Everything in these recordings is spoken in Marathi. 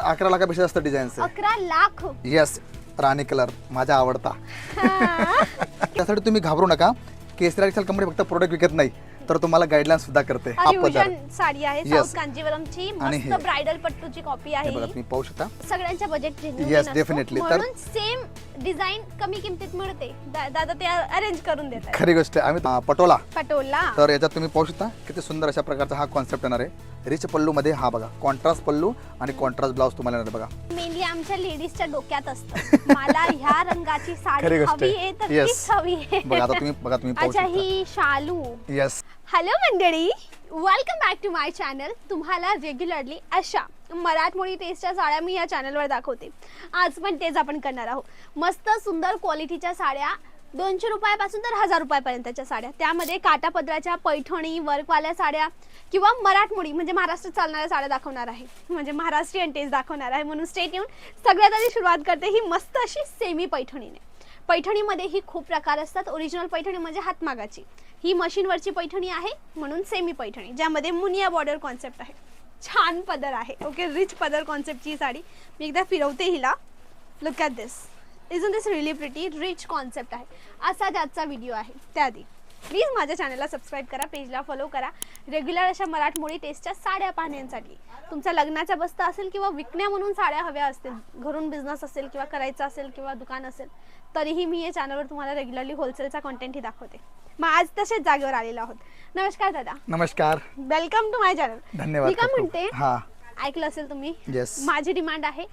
11 लाखापेक्षा जास्त डिझाईन्स आहे. 11 लाख. येस, राणी कलर माझा आवडता. त्यासाठी तुम्ही घाबरू नका. केसरी टेक्सटाईल कंपनी फक्त प्रोडक्ट विकत नाही तर तुम्हाला गाईडलाईन सुद्धा करते. हा पदर फ्युजन साडी आहे साऊथ कांजीवरमची, आणि मस्त ब्राइडल पट्टूची कॉपी आहे. बघा तुम्ही पाहू शकता. सगळ्यांच्या बजेट Yes, definitely. म्हणून सेम डिझाइन कमी किमतीत मिळते. दादा ते अरेंज करून देतात. खरी गोष्ट आहे. आम्ही पटोला तर याच्यात तुम्ही पाहू शकता किती सुंदर अशा प्रकारचा हा कॉन्सेप्ट येणार आहे. रिच पल्लू मध्ये हा बघा कॉन्ट्रास्ट पल्लू आणि कॉन्ट्रास्ट ब्लाउज तुम्हाला येणार बघा. मेनली आमच्या लेडीजच्या डोक्यात असतं मला ह्या रंगाची साडी खरी गोष्ट हवी आहे. आहे तर Yes. तीच हवी आहे. बघा आता तुम्ही पाहू अच्छा, शकता. ही शालू. येस, हॅलो मंडळी, welcome back to my channel. तुम्हाला रेग्युलरली अशा मराठमोळी टेस्टच्या साड्या मी या चॅनलवर दाखवते. आज पण तेच आपण करणार आहोत. मस्त सुंदर क्वालिटीच्या साड्या, 200 रुपयापासून तर 1000 रुपयापर्यंतच्या साड्या, त्यामध्ये काटापदराच्या पैठणी वर्कवाल्या साड्या किंवा मराठमोळी म्हणजे महाराष्ट्रात चालणाऱ्या साड्या दाखवणार आहे. म्हणजे महाराष्ट्रीयन टेस्ट दाखवणार आहे. म्हणून स्टे ट्यून. सगळ्यात आधी सुरुवात करते ही मस्त अशी सेमी पैठणीने. पैठणीमध्ये ही खूप प्रकार असतात. ओरिजिनल पैठणी म्हणजे हातमागाची, ही मशीनवरची पैठणी आहे म्हणून सेमी पैठणी, ज्यामध्ये मुनिया बॉर्डर कॉन्सेप्ट आहे. छान पदर आहे. ओके, रिच पदर कॉन्सेप्टची साडी. मी एकदा फिरवते हिला. Look at this. Isn't this really pretty. Rich concept आहे. असा त्याचा व्हिडिओ आहे. त्याआधी प्लीज माझ्या चॅनलला सबस्क्राईब करा, पेजला फॉलो करा. रेग्युलर अशा मराठमोळी टेस्टच्या साड्या पाहण्यासाठी. तुमचा लग्नाचा बस्ता असेल किंवा विकण्या म्हणून साड्या हव्या असतील, घरून बिझनेस असेल किंवा करायचा असेल किंवा दुकान असेल, तरीही मी या चॅनलवर तुम्हाला रेग्युलरली होलसेलचा कंटेंटही दाखवते. मग आज तसेच जागेवर आलेलो आहोत. नमस्कार दादा. नमस्कार, वेलकम टू माय चॅनल. धन्यवाद. मी काय म्हणते, हा ऐकलं असेल तुम्ही, येस, माझी डिमांड आहे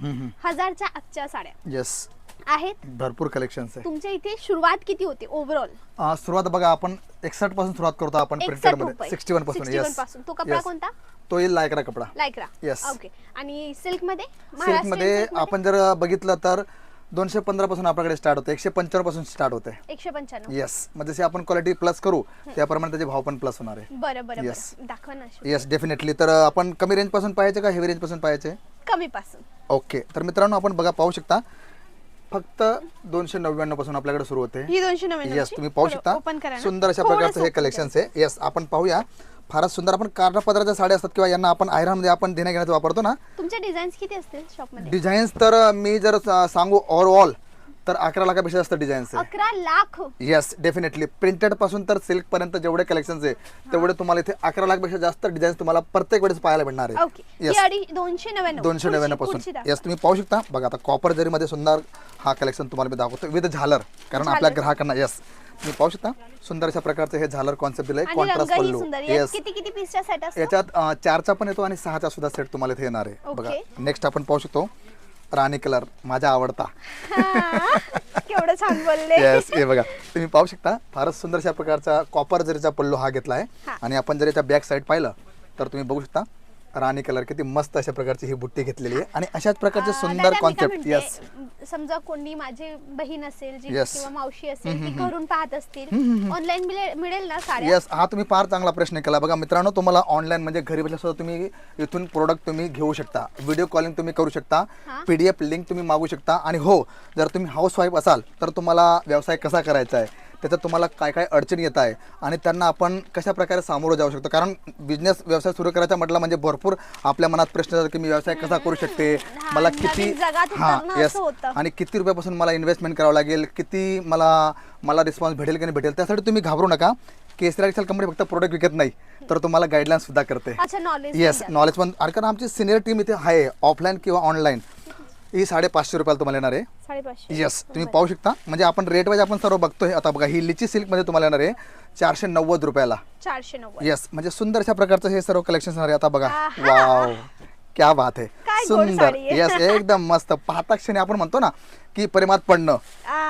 1000च्या आतच्या साड्या येस, आहेत. भरपूर कलेक्शन्स आहे. तुमच्या इथे सुरुवात किती होते ओव्हरऑल? सुरुवात बघा आपण 61 पासून सुरुवात करतो. आपण प्रिंटेड मध्ये 61 पासून. 61 येस, पासून. तो कपडा कोणता? तो येईल लायक्रा कपडा. लायक्रा. Yes. ओके. आणि सिल्क मध्ये? सिल्क मध्ये आपण जर बघितलं तर 215 पासून आपल्याकडे स्टार्ट होते. 195 पासून स्टार्ट होते. 195. येस, म्हणजे जसे आपण क्वालिटी प्लस करू त्याप्रमाणे त्याचे भाव पण प्लस होणार आहे. बरं बरं Yes. बरं. दाखवा ना. Yes, definitely. तर आपण कमी रेंज पासून पाहायचे का हेवी रेंज पासून पाहायचे? कमी पासून. ओके, तर मित्रांनो आपण बघा पाहू शकता फक्त 299 पासून आपल्याकडे सुरू होते. ही 299. येस, तुम्ही पाहू शकता ओपन करा ना. सुंदर अशा प्रकारचं हे कलेक्शन आहे. येस, आपण पाहूया. फारच सुंदर. आपण कारणा पदराच्या साड्या असतात किंवा यांना आपण आयरन मध्ये आपण देण्या घेण्याचं वापरतो ना. तुमचे डिझाईन्स किती असतील शॉप मध्ये? डिझाईन्स तर मी जर सांगू ओव्हरऑल तर 11 लाखापेक्षा जास्त डिझाईन्स आहे. 11 लाख. Yes, definitely. प्रिंटेड पासून तर सिल्क पर्यंत जेवढे कलेक्शन्स आहे तेवढे तुम्हाला इथे 11 लाखपेक्षा जास्त डिझाईन्स तुम्हाला प्रत्येक वेळेस पाहायला भेटणार आहे. ओके. ही अडी 299. 299 पासून. येस, तुम्ही पाहू शकता. बघा आता कॉपर जरी मध्ये सुंदर हा कलेक्शन तुम्हाला मी दाखवतो विथ झालर, कारण आपल्या ग्राहकांना. येस, तुम्ही पाहू शकता सुंदर अशा प्रकारचे हे झालर कॉन्सेप्ट दिलंय. कॉन्ट्रास्ट पल्लू. येस. किती किती पीसचा सेट असतो? याच्यात 4चा पण येतो आणि 6चा सुद्धा सेट तुम्हाला इथे येणार आहे. बघा नेक्स्ट आपण पाहू शकतो राणी कलर माझा आवडता. केवढं छान बोलले. येस, हे बघा तुम्ही पाहू शकता फारच सुंदर अशा प्रकारचा कॉपर जरीचा पल्लू हा घेतला आहे. आणि आपण जर याच्या बॅक साईड पाहिलं तर तुम्ही बघू शकता राणी कलर किती मस्त अशा प्रकारची ही बुट्टी घेतलेली आहे आणि अशाच प्रकारचे सुंदर कॉन्सेप्ट. येस, समजा कोणी माझी बहीण असेल जी Yes. किंवा मावशी असेल ती घरून पाहत असतील, ऑनलाईन मिळेल ना साड्या? येस, हा तुम्ही फार चांगला प्रश्न केला. बघा मित्रांनो, तुम्हाला ऑनलाईन म्हणजे घरी बसल्या सुद्धा तुम्ही इथून प्रोडक्ट तुम्ही घेऊ शकता. व्हिडिओ कॉलिंग तुम्ही करू शकता. PDF लिंक तुम्ही मागू शकता. आणि हो, जर तुम्ही हाऊसवाईफ असाल तर तुम्हाला व्यवसाय कसा करायचा आहे, त्याच्यात तुम्हाला काय काय अडचणी येत आहे आणि त्यांना आपण कशा प्रकारे सामोरं जाऊ शकतो. कारण बिझनेस व्यवसाय सुरू करायचा म्हटलं म्हणजे भरपूर आपल्या मनात प्रश्न येतात की मी व्यवसाय कसा करू शकते, मला किती येस आणि किती रुपयापासून मला इन्व्हेस्टमेंट करावं लागेल, किती मला रिस्पॉन्स भेटेल की नाही भेटेल. त्यासाठी तुम्ही घाबरू नका. केसरी टेक्सटाईल कंपनी फक्त प्रोडक्ट विकत नाही तर तुम्हाला गाईडलाईन सुद्धा करते. येस, नॉलेज पण. कारण आमची सिनियर टीम इथे आहे, ऑफलाईन किंवा ऑनलाईन. ही 550 रुपयाला तुम्हाला येणार आहे. 550. येस, तुम्ही पाहू शकता. म्हणजे आपण रेट वाईज आपण सर्व बघतोय. आता बघा ही लिची सिल्क मध्ये तुम्हाला येणार आहे 490 रुपयाला. 490. येस, म्हणजे सुंदर अशा प्रकारचं हे सर्व कलेक्शन येणार आहे. आता बघा, वाव क्या बात आहे. सुंदर. येस, एकदम मस्त. पाहता क्षणी आपण म्हणतो ना की प्रेमात पडणं,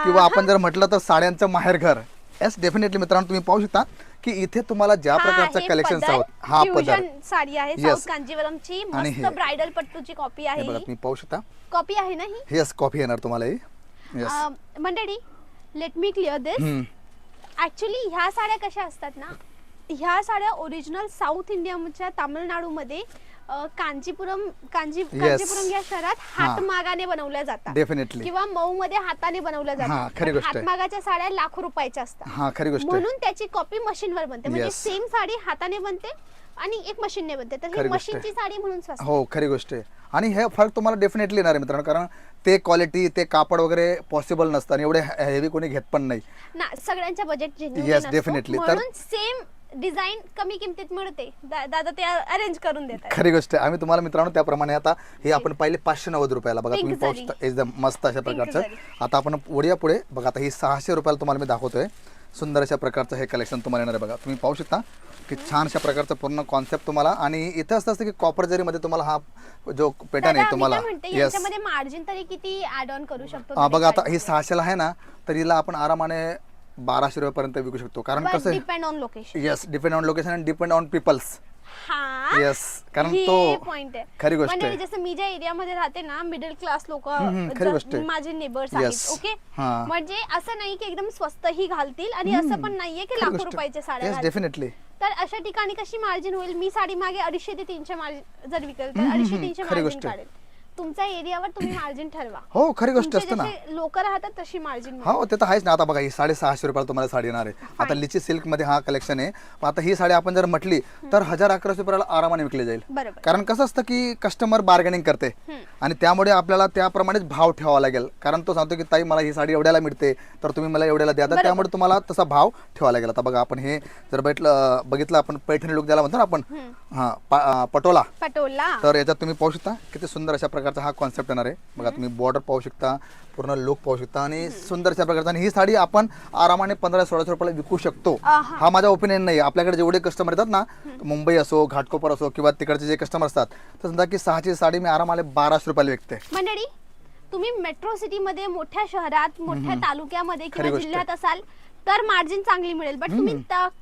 किंवा आपण जर म्हटलं तर साड्यांचं माहेरघर. येस, डेफिनेटली मित्रांनो तुम्ही पाहू शकता की इथे तुम्हाला ज्या प्रकारचं कलेक्शन आहोत. हा पदर साडी आहे साऊथ कांजीवरमची, मस्त ब्राइडल पट्टूची कॉपी आहे. बघा तुम्ही पाहू शकता. कॉपी आहे ना ही? येस, कॉपी येणार तुम्हाला ही. येस मंडळी, लेट मी क्लिअर दिस. ऍक्च्युली ह्या साड्या कशा असतात ना, ह्या साड्या ओरिजिनल साऊथ इंडियाच्या तामिळनाडूमध्ये कांचीपुरम या शहरात हातमागाने बनवल्या जातात. डेफिनेटली. किंवा मऊ मध्ये हाताने बनवल्या जातात. हातमागाच्या साड्या लाखो रुपयाच्या असतात. हा, खरी गोष्ट. म्हणून त्याची कॉपी मशीनवर बनते. म्हणजे सेम साडी हाताने बनते आणि एक मशीनने बनते, तर ही खरी गोष्ट आहे. मशीनची साडी म्हणून स्वस्त. हो खरी गोष्ट आहे. आणि हे फरक तुम्हाला डेफिनेटली येणार आहे मित्रांनो, कारण ते क्वालिटी ते कापड वगैरे पॉसिबल नसतं आणि एवढे हेवी कोणी घेत पण नाही. ना सगळ्यांच्या बजेट Yes, definitely. तर- म्हणून सेम डिझाईन कमी किमतीत मिळते. दादा ते अरेंज करून देतात. खरी गोष्ट आहे. आम्ही तुम्हाला मित्रांनो त्याप्रमाणे आता हे आपण पाहिले 590 रुपयाला बघा, Pink तुम्ही पाहू zari. शकता एकदम मस्त अशा प्रकारचं. zari. आता आपण वडिया पुढे बघा, आता ही 600 रुपयाला तुम्हाला मी दाखवतोय. सुंदर अशा प्रकारचं हे कलेक्शन तुम्हाला येणार आहे बघा. तुम्ही पाहू शकता की छान अशा प्रकारचं पूर्ण कॉन्सेप्ट तुम्हाला. आणि इथं असं असतं की कॉपर जरीमध्ये तुम्हाला हा जो पॅटर्न दादा, आहे मी तुम्हाला. काय म्हणते, येस याच्यामध्ये मार्जिन तरी किती ऍड ऑन करू शकतो? बघा, आता ही 600ला आहे ना, तर हिला आपण आरामाने 1200 रुपयापर्यंत विकू शकतो. कारण कसं आहे, depend on location. Yes depend on location and depend on peoples. हा येस, कारण हे तो पॉइंट आहे. खरी गोष्ट म्हणजे आहे. जसं मी ज्या एरियामध्ये राहते ना, मिडल क्लास लोक खरी गोष्ट आहे. माझे नेबर्स Yes. आहेत. ओके, हा. म्हणजे असं नाही की एकदम स्वस्त ही घालतील आणि असं पण नाहीये की लाखो रुपयाच्या साड्या येस घालतील. डेफिनेटली. तर अशा ठिकाणी कशी मार्जिन होईल? मी साडी मागे 250 ते 300 मार्जिन जर विकेल तर 250-300 खरी मार्जिन गोष्ट आहे. काढेल. तुमच्या एरियावर तुम्ही मार्जिन ठरवा. हो खरी गोष्ट असते ना. लोक राहतात तशी मार्जिन. हो ते तर आहेच ना. आता बघा ही 650 रुपयाला तुम्हाला साडी येणार आहे. आता लिची सिल्क मध्ये हा कलेक्शन आहे. पण आता ही साडी आपण जर म्हटली तर 1000-1100 रुपयाला आरामाने विकली जाईल. बरोबर. कारण कसं असतं की कस्टमर बार्गेनिंग करते आणि त्यामुळे आपल्याला त्याप्रमाणेच भाव ठेवावा लागेल. कारण तो सांगतो की ताई मला ही साडी एवढ्याला मिळते तर तुम्ही मला एवढ्याला द्या, तर त्यामुळे तुम्हाला तसा भाव ठेवावा लागेल. आता बघा आपण हे जर बघितलं आपण पैठणी लुक ज्याला म्हणतो ना आपण, पटोला, तर याच्यात तुम्ही पाहू शकता किती सुंदर अशा प्रकारचा हा कॉन्सेप्ट येणार आहे. बघा तुम्ही बॉर्डर पाहू शकता, पूर्ण लुक पाहू शकता आणि सुंदर अशा प्रकारचा. आणि ही साडी आपण आरामाने 1500-1600 रुपयाला विकू शकतो. हा माझा ओपिनियन नाही. आपल्याकडे जेवढे कस्टमर येतात ना, मुंबई असो, घाटकोपर असो किंवा तिकडचे जे कस्टमर असतात, तर समजा की 600ची साडी मी आरामाने 1200 रुपयाला विकते. मंडळी, तुम्ही मेट्रो सिटी मध्ये, मोठ्या शहरात, मोठ्या तालुक्यामध्ये खरी किंवा गोष्ट जिल्ह्यात असाल तर मार्जिन चांगली मिळेल. बट तुम्ही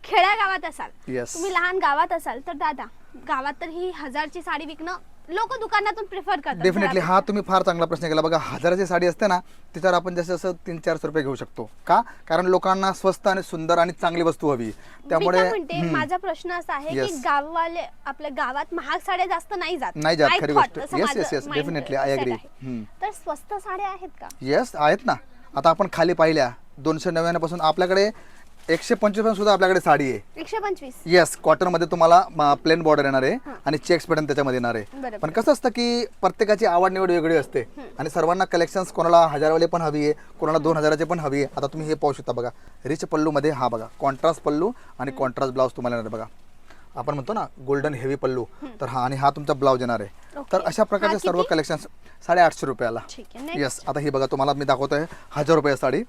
खेड्या गावात असाल, Yes. तुम्ही लहान गावात असाल तर दादा, गावात तर ही 1000ची साडी विकणं लोक दुकानातून प्रिफर करतात. डेफिनेटली. हा तुम्ही फार चांगला प्रश्न केला. बघा 1000ची साडी असते ना, तिच्यावर आपण जसं जसं 300-400 रुपये घेऊ शकतो. का? कारण लोकांना स्वस्त आणि सुंदर आणि चांगली वस्तू हवी. त्यामुळे म्हणते, माझा प्रश्न असा आहे की Yes. गाववाले आपल्या गावात महाग साड्या जास्त नाही जात. नाही जात. I खरी thought, गोष्ट. असं येस माझं yes yes mind definitely I set agree. आहे. तर स्वस्त साड्या आहेत का? येस आहेत ना. आता आपण खाली पाहिल्या 299 पासून आपल्याकडे 125 पर्यंत सुद्धा आपल्याकडे साडी आहे. 125. येस, कॉटन मध्ये तुम्हाला प्लेन बॉर्डर येणार आहे आणि चेक्स पॅटर्न त्याच्यामध्ये येणार आहे. बरोबर. पण कसं असतं की प्रत्येकाची आवड निवड वेगळी असते आणि सर्वांना कलेक्शन्स, कोणाला 1000वाले पण हवी आहे, कोणाला 2000चे पण हवी आहे. आता तुम्ही हे पाहू शकता बघा, रिच पल्लू मध्ये हा बघा कॉन्ट्रास्ट पल्लू आणि कॉन्ट्रास्ट ब्लाउज तुम्हाला येणार आहे. बघा आपण म्हणतो ना गोल्डन हेवी पल्लू, तर हा आणि हा तुमचा ब्लाउज येणार आहे. Okay. तर अशा प्रकारचे हा सर्व किती? कलेक्शन्स 850 रुपयाला. ठीक आहे. next. येस, आता ही बघा तुम्हाला मी दाखवतोय 1000 रुपये साडी.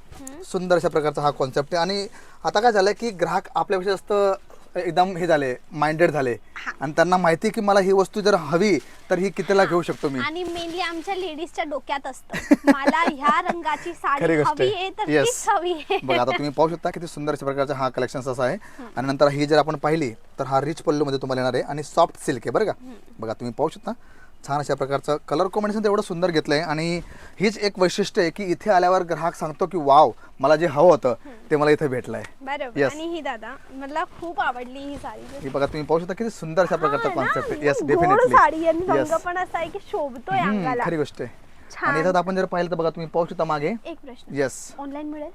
सुंदर अशा प्रकारचा हा कॉन्सेप्ट आहे. आणि आता काय झालंय की ग्राहक आपल्यापेक्षा जास्त एकदम हे झाले, माइंडेड झाले आणि त्यांना माहिती आहे की मला ही वस्तू जर हवी तर ही कितीला घेऊ शकतो मी. आणि मेनली आमच्या लेडीजच्या डोक्यात असतं मला ह्या रंगाची साडी खरी गोष्ट हवी आहे. आहे तर Yes. तीच हवी आहे. बघा आता तुम्ही पाहू शकता किती सुंदर अशा प्रकारचा हा कलेक्शन असा आहे. आणि नंतर ही जर आपण पाहिली तर हा रिच पल्लू मध्ये तुम्हाला येणार आहे आणि सॉफ्ट सिल्क आहे बरं का. बघा तुम्ही पाहू शकता छान अशा प्रकारचं कलर कॉम्बिनेशन एवढं सुंदर घेतलंय. आणि हीच एक वैशिष्ट्य आहे की इथे आल्यावर ग्राहक सांगतो की वाव, मला जे हवं होतं ते मला इथे भेटलंय. बरोबर. Yes. आणि ही दादा मला खूप आवडली ही साडी. ही बघा तुम्ही पाहू शकता किती सुंदर अशा प्रकारचा हा ना, कॉन्सेप्ट आहे. येस गोड डेफिनेटली. साडी आणि रंग पण असा आहे की शोभतोय अंगाला. खरी गोष्ट आहे. छान. आणि याच्यात आपण जर पाहिलं तर बघा तुम्ही पाहू शकता मागे. एक प्रश्न, येस, ऑनलाईन मिळेल?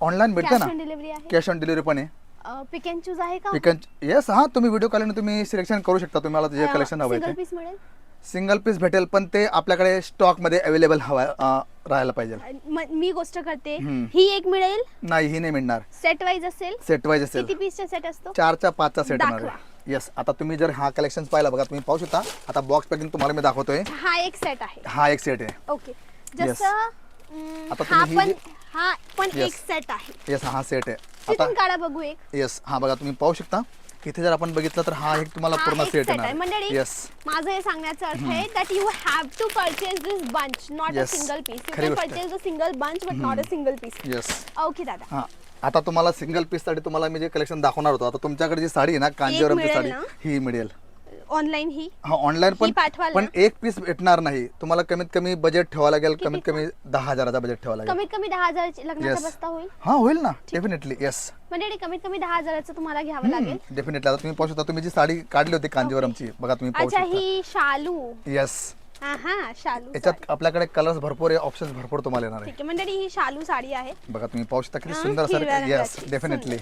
ऑनलाईन भेटतं कॅश ना, ऑन डिलिव्हरी आहे? कॅश ऑन डिलिव्हरी पण आहे. पिक अँड चूज आहे का? पिकन येस, हा तुम्ही व्हिडिओ कॉलने तुम्ही सिलेक्शन करू शकता तुम्हाला जे कलेक्शन हवं सिंगल आहे ते. पीस मिळेल? सिंगल पीस भेटेल पण ते आपल्याकडे स्टॉक मध्ये अवेलेबल हवा राहायला पाहिजे. मी गोष्ट करते, ही एक मिळेल? नाही, ही नाही मिळणार. सेट वाईज असेल? सेट वाईज असेल. किती पीसचा सेट असतो? 4चा 5चा सेट येणार दाखवा. आहे. येस, आता तुम्ही जर हा कलेक्शन पाहिला बघा तुम्ही पाहू शकता. आता बॉक्स पॅकिंग तुम्हाला मी दाखवतोय. हा एक सेट आहे. हा एक सेट आहे. ओके. जसं आता हा तुम्ही पण हा पण Yes. एक सेट आहे. येस, हा सेट आहे. तिथून आता काढा बघू एक. येस, हा बघा तुम्ही पाहू शकता. इथे जर आपण बघितलं तर हा एक तुम्हाला हा पूर्ण एक सेट set आहे. येणार. मंडळी, येस, माझं हे सांगण्याचा अर्थ आहे that you have to purchase this bunch, not a Yes. Single piece. You खरी कॅन गोष्ट आहे. Purchase the single bunch but not a single piece. Yes. Okay दादा. हा, आता तुम्हाला सिंगल पीस साठी तुम्हाला मी जे कलेक्शन दाखवणार होतो, आता तुमच्याकडे जी साडी आहे ना कांजीवरमची मिळेल साडी, ना? ही मिळेल. ऑनलाईन ही हा ऑनलाईन ही पाठवाल पण ना? एक पीस भेटणार नाही तुम्हाला. कमीत कमी बजेट ठेवावं लागेल, कमीत कमी 10,000चा बजेट ठेवावं लागेल. कमीत कमी 10,000 लग्नाचा Yes. बस्ता होईल. हा होईल ना डेफिनेटली. येस मंडळी, कमीत कमी 10,000चं तुम्हाला घ्यावं लागेल. डेफिनेटली. आता तुम्ही पाहू शकता तुम्ही जी साडी काढली होती कांजीवरमची, बघा तुम्ही पाहू अच्छा, शकता. ही शालू. येस, हा शालू याच्यात आपल्याकडे कलर्स भरपूर आहे, ऑप्शन्स भरपूर तुम्हाला येणार आहे. ठीक आहे मंडळी, ही शालू साडी आहे. बघा तुम्ही पाहू शकता किती सुंदर सर. Yes definitely.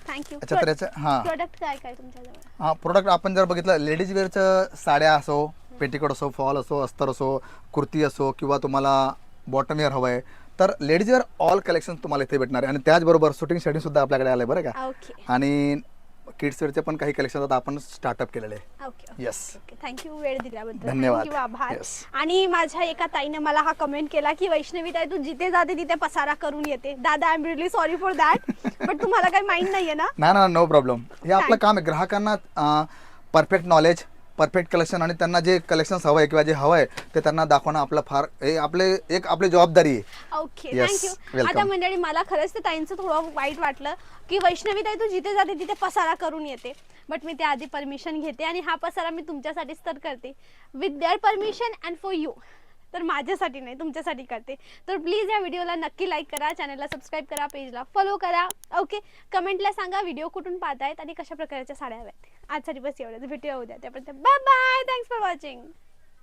थँक्यू. याच्यात तर याच्या हां प्रोडक्ट काय काय तुमच्याजवळ? हा प्रोडक्ट आपण जर बघितलं लेडीज वेअरच्या साड्या असो, पेटिकोट असो, फॉल असो, अस्तर असो, कुर्ती असो किंवा तुम्हाला बॉटम वेअर हवं आहे तर लेडीज वेअर ऑल कलेक्शन तुम्हाला इथे भेटणार आहे. आणि त्याचबरोबर शूटिंग शेडिंग सुद्धा आपल्याकडे आलं आहे बरं का. ओके आणि किड्स वेअरचे पण काही कलेक्शन आता आपण स्टार्टअप केलेले आहे. Okay yes okay. थँक्यू वेळ दिल्याबद्दल. धन्यवाद. थँक्यू, आभार. Yes. आणि माझ्या एका ताईने मला हा कमेंट केला की वैष्णवी ताई, तू जिथे जाते तिथे पसारा करून येते. दादा, I am really sorry for that. But तुम्हाला काही माहित नाहीये ना. ना नो प्रॉब्लेम. हे आपलं काम आहे ग्राहकांना परफेक्ट नॉलेज, परफेक्ट कलेक्शन आणि त्यांना जे कलेक्शन्स हवं आहे किंवा जे हवं आहे ते त्यांना दाखवणं आपलं फार हे आपली जबाबदारी आहे. Okay Yes, thank you. welcome. आता मंडळी, मला खरंच ते ताईंचं थोडं वाईट वाटलं की वैष्णवी ताई, तू जिथे जाते तिथे पसारा करून येते. बट मी त्याआधी परमिशन घेते आणि हा पसारा मी तुमच्यासाठीच तर करते, with their permission and for you. तर माझ्यासाठी नाही, तुमच्यासाठी करते. तर प्लीज या व्हिडिओला नक्की लाईक करा, चॅनलला सबस्क्राईब करा, पेजला फॉलो करा. ओके, कमेंटला सांगा व्हिडिओ कुठून पाहतायत आणि कशा प्रकारच्या साड्या हव्यात. आजसाठी बस एवढंच. भेटूया उद्या. त्यापर्यंत bye bye. Thanks for watching.